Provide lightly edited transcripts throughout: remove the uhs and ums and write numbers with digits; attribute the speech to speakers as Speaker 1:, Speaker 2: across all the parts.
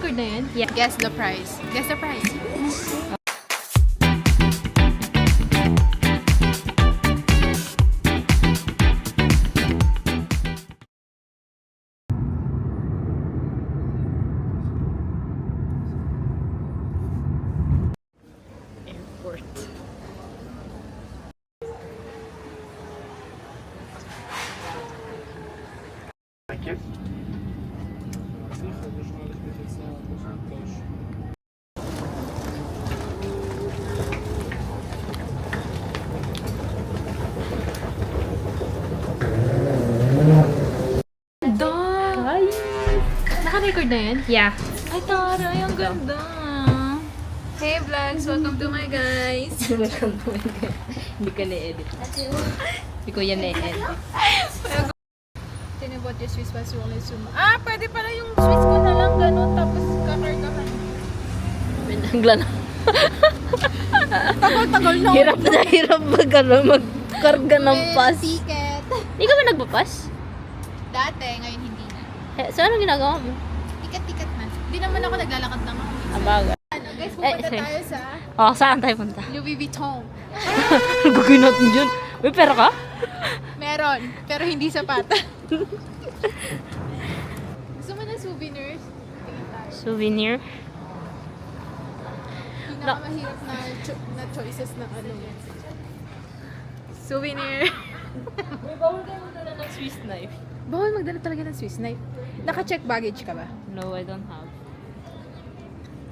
Speaker 1: Naka-record na yan?
Speaker 2: Yeah. Guess the price. Guess the price.
Speaker 1: Airport.
Speaker 3: Thank you.
Speaker 1: Hi! Naka-record na yan?
Speaker 2: Yeah.
Speaker 1: Ay, taray, ang ganda.
Speaker 2: Hey vlogs! Welcome to my guys!
Speaker 1: Hindi ka na-edit. Hindi ko yan na-edit.
Speaker 2: Tinibot yung Swiss pass wall is pwede pala yung Swiss ko na lang ganun tapos kakargahan.
Speaker 1: Binangla na.
Speaker 2: Tagal-tagal na.
Speaker 1: Hirap na hirap magkarga ng pass.
Speaker 2: Ticket.
Speaker 1: Hindi ka ba nagpapas?
Speaker 2: Dati, ngayon hindi na.
Speaker 1: So, anong ginagawa mo?
Speaker 2: Ticket-ticket na. Hindi naman ako naglalakad ng mga
Speaker 1: Abaga.
Speaker 2: Ano, guys, pupunta tayo sa
Speaker 1: Saan tayo punta?
Speaker 2: Louis Vuitton.
Speaker 1: Ano gagawin natin dyan? May pera ka?
Speaker 2: Meron, pero hindi sapat. Gusto mo ng souvenirs? Tingin tayo.
Speaker 1: Souvenir?
Speaker 2: Pinakamahirap na choices ng ano. Souvenir.
Speaker 1: May bawal kayo magdala ng Swiss knife.
Speaker 2: Bawal magdala talaga ng Swiss knife. Naka-check baggage ka ba?
Speaker 1: No, I don't have.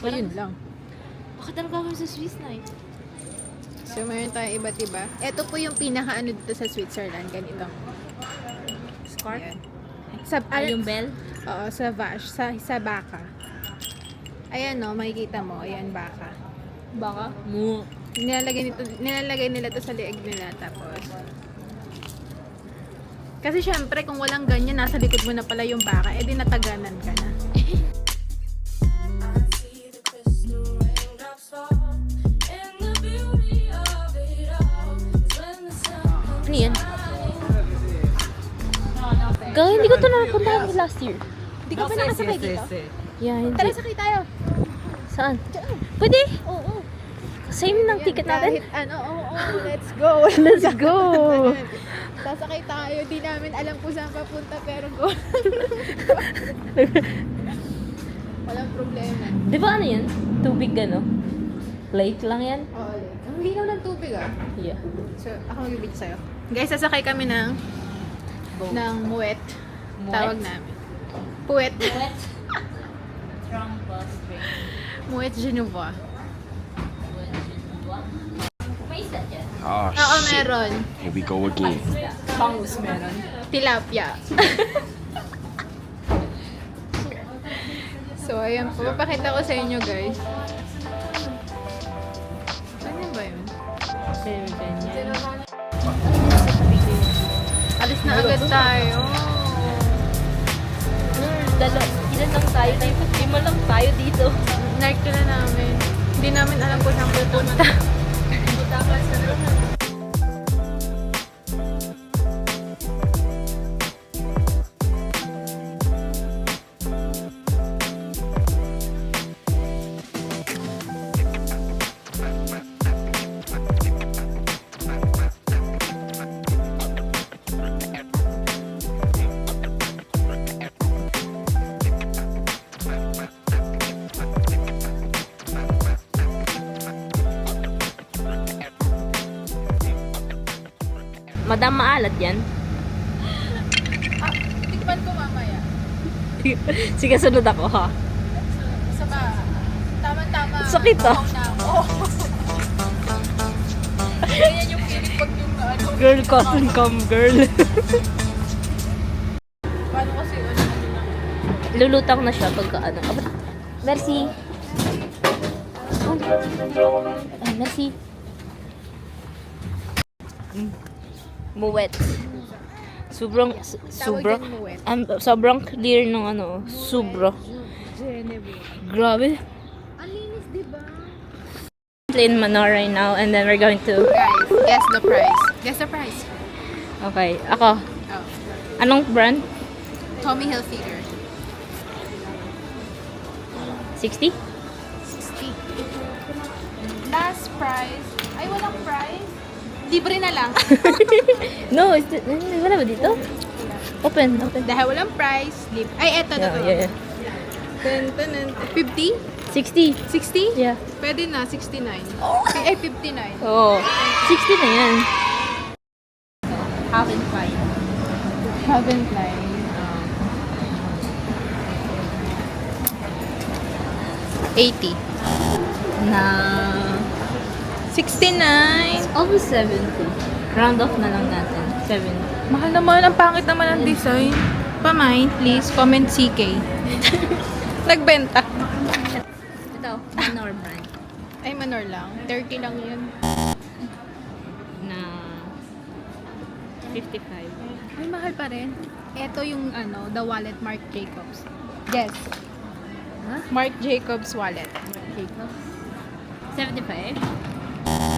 Speaker 2: O yun lang.
Speaker 1: Bakit ano gagawin sa Swiss knife?
Speaker 2: So, mayroon tayong iba't iba. Ito po yung pinaka-ano dito sa Switzerland. Ganito.
Speaker 1: Scarf?
Speaker 2: Ayan. Sa,
Speaker 1: Yung bell?
Speaker 2: Oo, sa Vache. Sa Baka. Ayan no, makikita mo. Ayan, Baka.
Speaker 1: Baka? Mu.
Speaker 2: Nilalagay nila to sa liig nila. Tapos, kasi syempre, kung walang ganyan, nasa likod mo na pala yung baka, edi nataganan ka na.
Speaker 1: Ano yan? Gawin, hindi ko ito napuntahan last year.
Speaker 2: Hindi ka pa nakasakay dito?
Speaker 1: Yeah, hindi.
Speaker 2: Tara, sakay tayo.
Speaker 1: Saan? Pwede?
Speaker 2: Oo.
Speaker 1: Same ng ticket natin.
Speaker 2: Let's go.
Speaker 1: Let's go!
Speaker 2: Sasakay tayo, di namin alam kung saan papunta, pero go. Walang problema.
Speaker 1: Di ba ano yan? Tubig ano? Lake lang yan?
Speaker 2: Oo, ang linaw ng tubig ah.
Speaker 1: Yeah.
Speaker 2: So, ako magbibigay sa'yo. Guys, sasakay kami ng muet.
Speaker 1: Muet?
Speaker 2: Tawag namin. Puwet.
Speaker 1: Wet? Strong bus drink.
Speaker 2: Muet Genova.
Speaker 1: May isda dyan?
Speaker 3: Oh,
Speaker 2: Oo,
Speaker 3: shit.
Speaker 2: meron.
Speaker 3: Here we go again.
Speaker 1: Bangus meron.
Speaker 2: Tilapia. So, ayan po. Papakita ko sa inyo, guys. Ano ba yun?
Speaker 1: Same ganyan.
Speaker 2: Alis na agad tayo.
Speaker 1: Ilan lang tayo? 5 lang tayo dito.
Speaker 2: Nark na namin. Hindi namin alam kung saan pupunta.
Speaker 1: Madam, maalat yan.
Speaker 2: Tikman ko mamaya.
Speaker 1: Sige, sunod ako ha.
Speaker 2: Sa ba? Tama-tama.
Speaker 1: Sakit ah.
Speaker 2: Ganyan yung feeling pag yung ano.
Speaker 1: Girl, cotton come, girl.
Speaker 2: Paano kasi
Speaker 1: Lulutang na siya pagka ano. Merci. Ay, merci. Muwet. Sobrang
Speaker 2: Tawag yan muwet.
Speaker 1: sobrang clear ng ano, sobra.
Speaker 2: Genevieve.
Speaker 1: Grabe.
Speaker 2: Ang linis, diba?
Speaker 1: In Manor right now and then we're going to
Speaker 2: Guys, guess the price. Guess the price.
Speaker 1: Okay, ako.
Speaker 2: Oh.
Speaker 1: Anong brand?
Speaker 2: Tommy Hilfiger.
Speaker 1: 60?
Speaker 2: 60. Last price. Ay, walang price. Libre na lang.
Speaker 1: No, wala ba dito? Open.
Speaker 2: Dahil walang price. Ay, eto na to.
Speaker 1: Yeah.
Speaker 2: 50?
Speaker 1: 60.
Speaker 2: 60?
Speaker 1: Yeah.
Speaker 2: Pwede na, 69. Ay, 59.
Speaker 1: Oo. 60 na yan. Haven't tried.
Speaker 2: Haven't line. 80.
Speaker 1: Na...
Speaker 2: 69.
Speaker 1: Almost 70. Round off na lang natin. 70.
Speaker 2: Mahal naman, ang pangit naman ang design. Pamain, please, comment CK. Nagbenta.
Speaker 1: Ito, Manor brand.
Speaker 2: Ay, manor lang. 30 lang yun.
Speaker 1: Na... 55.
Speaker 2: Ay, mahal pa rin. Ito yung the wallet Marc Jacobs. Guess.
Speaker 1: Huh?
Speaker 2: Marc Jacobs wallet.
Speaker 1: Jacob? 75?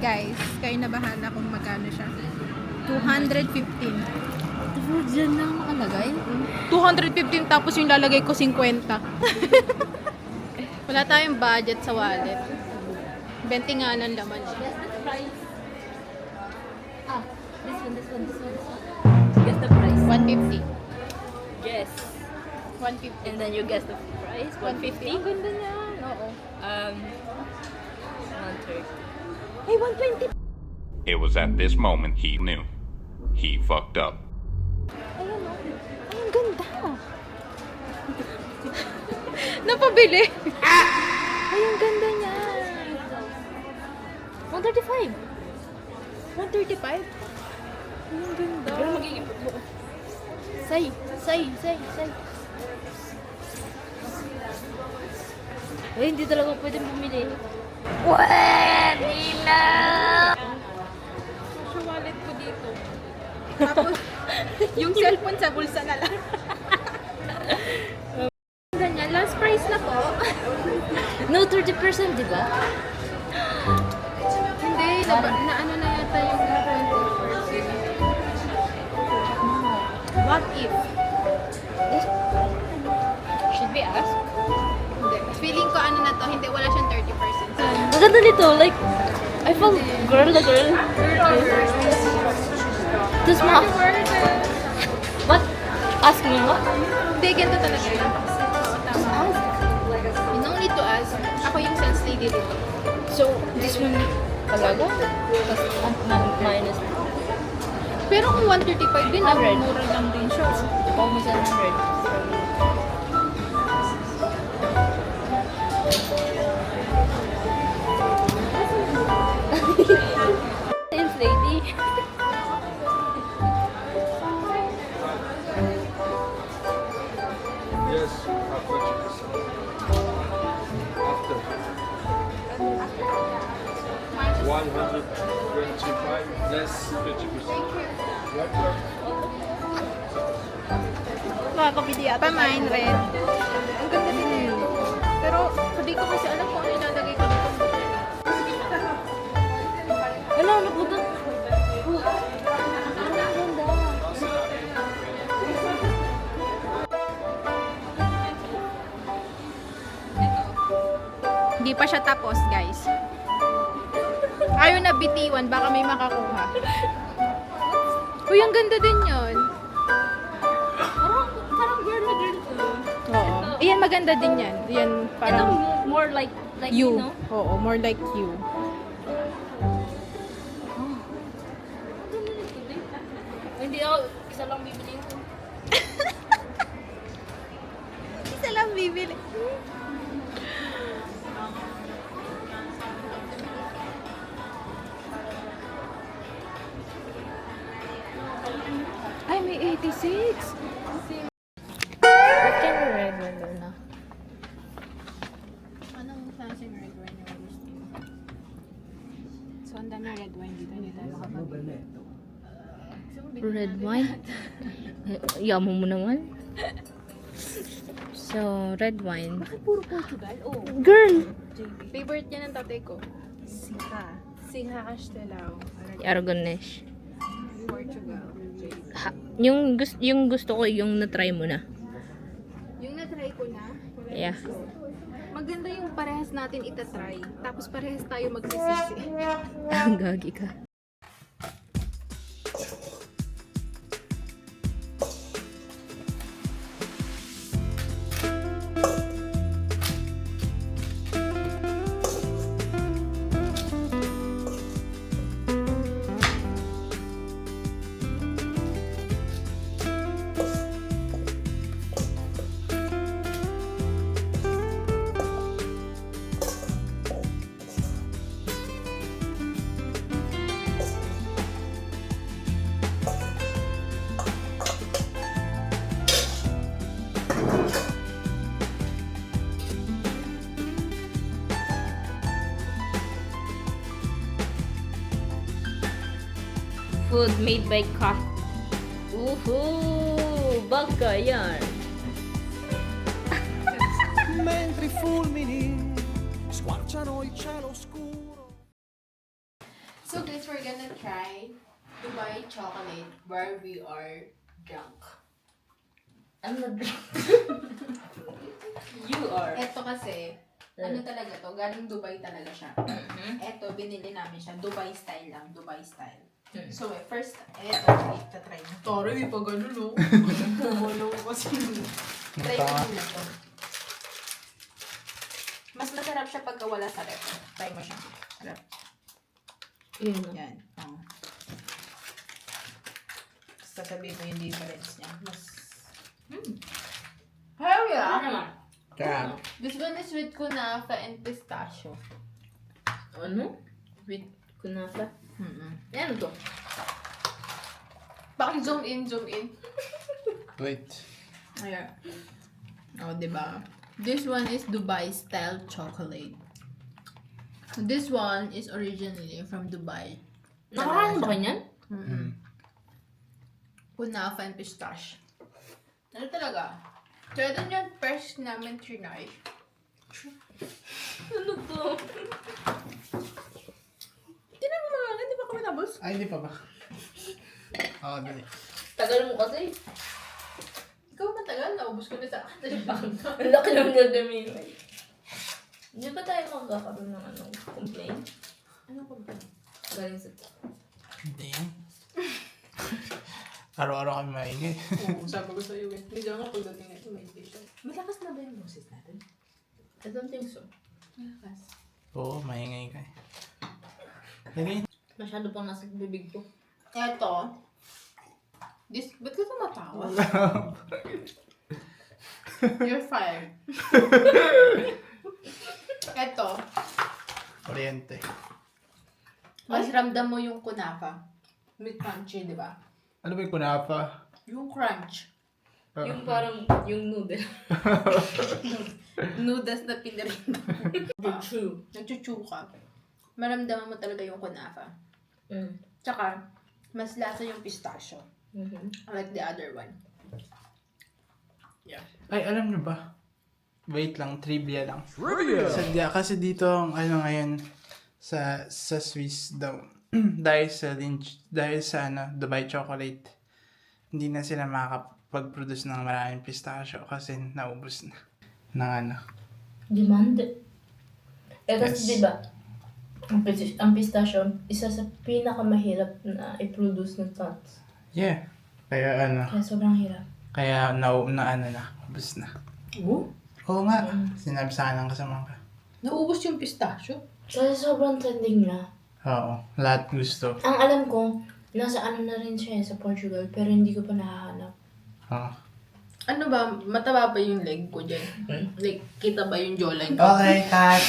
Speaker 2: Guys, kayo na bahala kung magkano siya. 215.
Speaker 1: Diyan lang nakalagay.
Speaker 2: 215 tapos yung lalagay ko 50. Wala tayong budget sa wallet. 20 nga lang laman.
Speaker 1: Guess the price. Ah, this one. Guess the price.
Speaker 2: 150.
Speaker 1: Guess.
Speaker 2: 150.
Speaker 1: And then you guess the price. 150?
Speaker 2: Ang ganda niya. Oo.
Speaker 1: 130.
Speaker 2: Ay, 120.
Speaker 4: It was at this moment he knew. He fucked up.
Speaker 2: Ayan o. Ay, ang ganda. Napabili. Ay, ang ganda niya.
Speaker 1: 135.
Speaker 2: 135? Ay, ang ganda.
Speaker 1: Pero magiging... Say. Eh, hindi talaga pwede bumili. Pwede na!
Speaker 2: Sa wallet ko dito. Tapos, yung cellphone sa bulsa na lang. Ganyan, last price na po.
Speaker 1: No, 30%, di ba?
Speaker 2: Hindi, na ano na yata yung 20%. What if?
Speaker 1: Should we ask?
Speaker 2: Hindi. Feeling ko ano na to, hindi, wala siyang 30%.
Speaker 1: Maganda nito, like, I felt girl. Tapos What? Ask me what?
Speaker 2: Hindi, ganito talaga yun. You don't need to ask. Ako yung sales lady dito.
Speaker 1: So, this one talaga? Tapos, minus.
Speaker 2: Pero kung 135 din,
Speaker 1: 100.
Speaker 2: mura lang din siya.
Speaker 1: Almost 100. Sales lady.
Speaker 3: Yes, after. After. 125 less 50%.
Speaker 1: Makakabili ata.
Speaker 2: Pamain red. Ang ganda din eh. Pero, hindi ko kasi alam kung ano ilalagay ko dito.
Speaker 1: Ano, nabuto? Ang ganda.
Speaker 2: Hindi pa siya tapos, guys. Ayaw na bitiwan, baka may makakuha. Uy, ang ganda din yun.
Speaker 1: Parang girl na girl to.
Speaker 2: Oo. Iyan, maganda din yan. Yan,
Speaker 1: Ito
Speaker 2: parang
Speaker 1: more like
Speaker 2: you.
Speaker 1: no?
Speaker 2: Oo, more like you.
Speaker 1: Hindi ako, isa lang bibili ko.
Speaker 2: Isa lang bibili. Ay, may 86.
Speaker 1: What kind of red one doon na?
Speaker 2: Anong klaseng red wine yung gusto mo? So, ang dami red wine dito. Hindi tayo makapag-
Speaker 1: Red wine? Yamo mo naman. So, red wine.
Speaker 2: Bakit puro Portugal? Oh.
Speaker 1: Girl!
Speaker 2: Favorite niya ng tatay ko. Siha. Siha Castelao.
Speaker 1: Aragonesh.
Speaker 2: Portugal.
Speaker 1: Yung gusto ko, yung na-try mo na.
Speaker 2: Yung na-try ko na.
Speaker 1: Yeah.
Speaker 2: Maganda yung parehas natin itatry. Tapos parehas tayo magsisisi. Ang gagi ka.
Speaker 1: Food made by Kat. Baka yan.
Speaker 5: Mentre i fulmini squarciano il cielo scuro.
Speaker 2: So guys, we're gonna try Dubai chocolate where we are drunk.
Speaker 1: I'm not You are.
Speaker 2: Ito kasi, ano talaga to? Galing Dubai talaga siya. Ito, binili namin siya. Dubai style lang. Dubai style. So, first, ito, itatry mo. Toro, hindi pa ganun, no? Pumulo ko kasi. Try mo muna to. Mas masarap siya pagka wala sa rep. Try mo siya. Rep. Yan. Oh. Sasabihin mo yung difference niya. Mas... Hell yeah!
Speaker 5: Kaya,
Speaker 2: This one is with kunafa and pistachio.
Speaker 1: Ano? With kunafa?
Speaker 2: Ano to? Bakit zoom in, zoom in?
Speaker 5: wait.
Speaker 2: Ayan. O, diba? This one is Dubai style chocolate. This one is originally from Dubai.
Speaker 1: Nakakain ba kanyan?
Speaker 2: Kunafa and pistache. Ano talaga? Kaya doon yung first namin trinay.
Speaker 1: Ano to?
Speaker 2: Tinan mo naman, hindi ba kami tapos?
Speaker 5: Ay, hindi pa ba? Oo, dali.
Speaker 1: Tagal mo kasi.
Speaker 2: Ikaw matagal, naubos ko na sa akin.
Speaker 1: Ang laki ng gagamitin. Hindi ba tayo magkakaroon ng complaint?
Speaker 2: Ano ko ba?
Speaker 1: Galing sa...
Speaker 5: Hindi yan. Araw-araw kami maingay.
Speaker 2: Oo, sabi ko sa'yo eh. Hindi nga pagdating na ito, may station. Malakas na ba yung boses natin?
Speaker 1: I don't think so.
Speaker 2: Malakas.
Speaker 5: Oo, maingay ka. Dali.
Speaker 1: Masyado pang nasa bibig ko.
Speaker 2: Eto. Ba't ka tumatawa? You're fired. Eto.
Speaker 5: Oriente.
Speaker 2: Mas ramdam mo yung kunafa. With crunchy, di ba?
Speaker 5: Ano ba yung kunafa?
Speaker 2: Yung crunch.
Speaker 1: Yung parang, yung noodle.
Speaker 2: Noodles na pinirin.
Speaker 1: True.
Speaker 2: Nagchuchu ka. Maramdaman mo talaga yung kunafa. Tsaka, mas lasa yung pistachio. Like the other one. Yeah.
Speaker 5: Ay, alam nyo ba? Wait lang, trivia lang. Trivia! Kasi dito, ano ngayon, sa Swiss daw, dahil sa Dubai chocolate, hindi na sila makakapag-produce ng maraming pistachio kasi naubos na ng ano.
Speaker 1: Demand. Eh kasi
Speaker 5: Yes.
Speaker 1: diba, ang pistachio, isa sa pinakamahirap na i-produce ng nuts.
Speaker 5: Yeah. Kaya ano,
Speaker 1: Kaya sobrang hirap.
Speaker 5: kaya ubos na. Oo nga, sinabi sa akin ng kasama ka.
Speaker 2: Naubos yung pistachio.
Speaker 1: Kasi sobrang trending na.
Speaker 5: Oo, lahat gusto.
Speaker 1: Ang alam ko, nasa ano na rin siya sa Portugal, pero hindi ko pa nahahanap.
Speaker 5: Oo.
Speaker 2: Ano ba, mataba ba yung leg ko dyan? Like, kita ba yung jawline ko?
Speaker 5: Okay, cut!